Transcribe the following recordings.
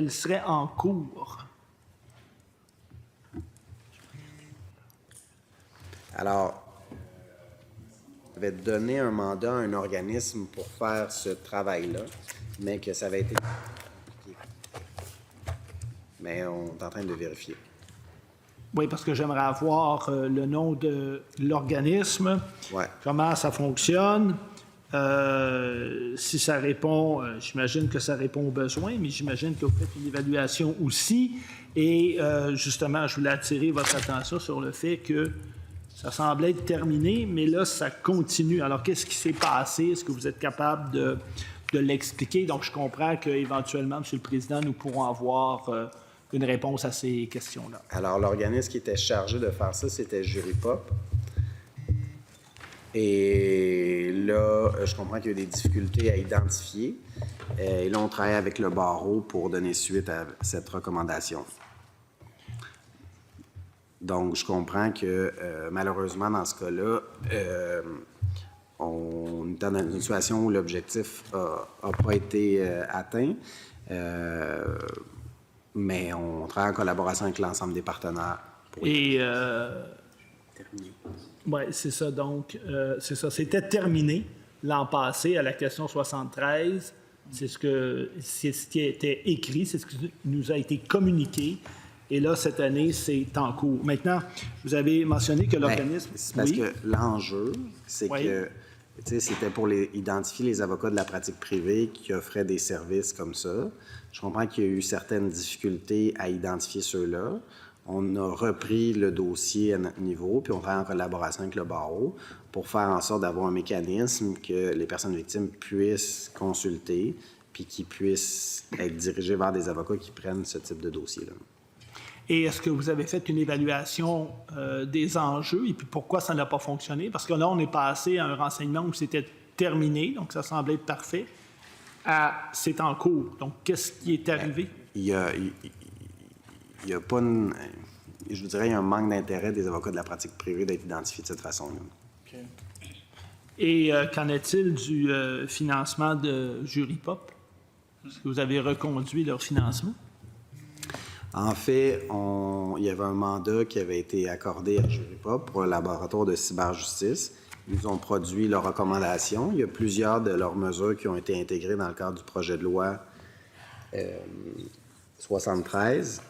elle serait en cours? Alors, on avait donné un mandat à un organisme pour faire ce travail-là, mais que ça avait été compliqué. Mais on est en train de vérifier. Oui, parce que j'aimerais avoir le nom de l'organisme, Ouais. comment ça fonctionne, si ça répond, j'imagine que ça répond aux besoins, mais j'imagine que vous faites une évaluation aussi. Et justement, je voulais attirer votre attention sur le fait que ça semblait être terminé, mais là, ça continue. Alors, qu'est-ce qui s'est passé? Est-ce que vous êtes capable de l'expliquer? Donc, je comprends qu'éventuellement, M. le Président, nous pourrons avoir une réponse à ces questions-là. Alors, l'organisme qui était chargé de faire ça, c'était Juripop. Et là, je comprends qu'il y a eu des difficultés à identifier. Et là, on travaille avec le barreau pour donner suite à cette recommandation. Donc, je comprends que malheureusement, dans ce cas-là, on est dans une situation où l'objectif n'a pas été atteint. Mais on travaille en collaboration avec l'ensemble des partenaires. Et oui, c'est ça. Donc, c'est ça. C'était terminé l'an passé à la question 73. C'est ce qui a été écrit, c'est ce qui nous a été communiqué. Et là, cette année, c'est en cours. Maintenant, vous avez mentionné que l'organisme... C'est parce que l'enjeu, c'est que c'était pour identifier les avocats de la pratique privée qui offraient des services comme ça. Je comprends qu'il y a eu certaines difficultés à identifier ceux-là. On a repris le dossier à notre niveau, puis on travaille en collaboration avec le barreau pour faire en sorte d'avoir un mécanisme que les personnes victimes puissent consulter, puis qui puissent être dirigées vers des avocats qui prennent ce type de dossier-là. Et est-ce que vous avez fait une évaluation des enjeux et puis pourquoi ça n'a pas fonctionné? Parce que là, on est passé à un renseignement où c'était terminé, donc ça semblait être parfait, à c'est en cours. Donc, qu'est-ce qui est arrivé? Il y a pas une... Je vous dirais, il y a un manque d'intérêt des avocats de la pratique privée d'être identifiés de cette façon-là. Okay. Et qu'en est-il du financement de Juripop? Est-ce que vous avez reconduit leur financement? En fait, il y avait un mandat qui avait été accordé à Juripop pour le laboratoire de cyberjustice. Ils nous ont produit leurs recommandations. Il y a plusieurs de leurs mesures qui ont été intégrées dans le cadre du projet de loi 73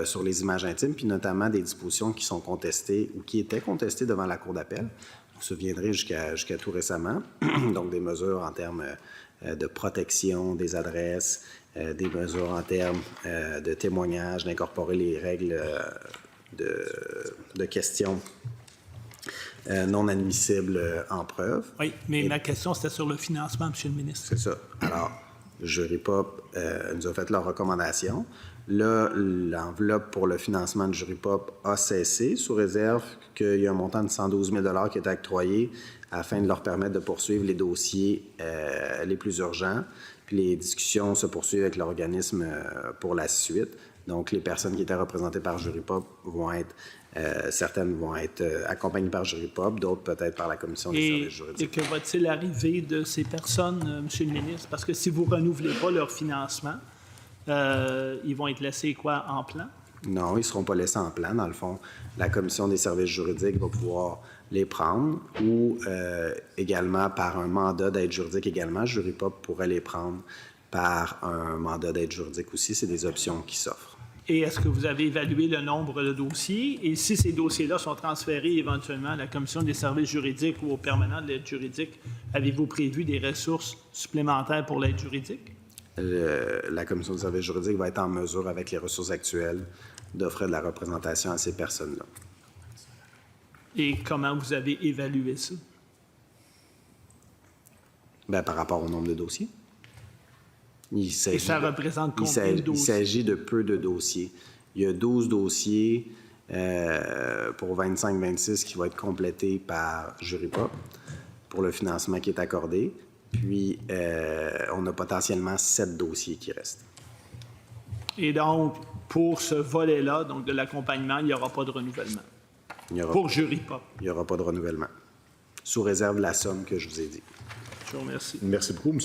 sur les images intimes, puis notamment des dispositions qui sont contestées ou qui étaient contestées devant la Cour d'appel. Vous vous souviendrez jusqu'à tout récemment. Donc, des mesures en termes de protection des adresses, des mesures en termes de témoignage, d'incorporer les règles de questions non admissibles en preuve. Oui, mais ma question, c'était sur le financement, M. le ministre. C'est ça. Alors, Juripop nous a fait leurs recommandations. Là, l'enveloppe pour le financement de Juripop a cessé, sous réserve qu'il y a un montant de 112 000 qui est octroyé afin de leur permettre de poursuivre les dossiers les plus urgents. Puis les discussions se poursuivent avec l'organisme pour la suite. Donc, les personnes qui étaient représentées par Juripop vont être, certaines vont être accompagnées par Juripop, d'autres peut-être par la Commission des services juridiques. Et que va-t-il arriver de ces personnes, M. le ministre? Parce que si vous ne renouvelez pas leur financement, ils vont être laissés quoi, en plan? Non, ils ne seront pas laissés en plan. Dans le fond, la Commission des services juridiques va pouvoir les prendre ou également par un mandat d'aide juridique également. Juripop pourrait les prendre par un mandat d'aide juridique aussi. C'est des options qui s'offrent. Et est-ce que vous avez évalué le nombre de dossiers? Et si ces dossiers-là sont transférés éventuellement à la Commission des services juridiques ou au permanent de l'aide juridique, avez-vous prévu des ressources supplémentaires pour l'aide juridique? La Commission des services juridiques va être en mesure, avec les ressources actuelles, d'offrir de la représentation à ces personnes-là. Et comment vous avez évalué ça? Bien, par rapport au nombre de dossiers. Et ça représente combien de dossiers? Il s'agit de peu de dossiers. Il y a 12 dossiers pour 25-26 qui vont être complétés par Juripop pour le financement qui est accordé. Puis, on a potentiellement 7 dossiers qui restent. Et donc, pour ce volet-là, donc de l'accompagnement, il n'y aura pas de renouvellement? Pour Juripop? Il n'y aura pas de renouvellement, sous réserve de la somme que je vous ai dit. Je vous remercie. Merci beaucoup, M.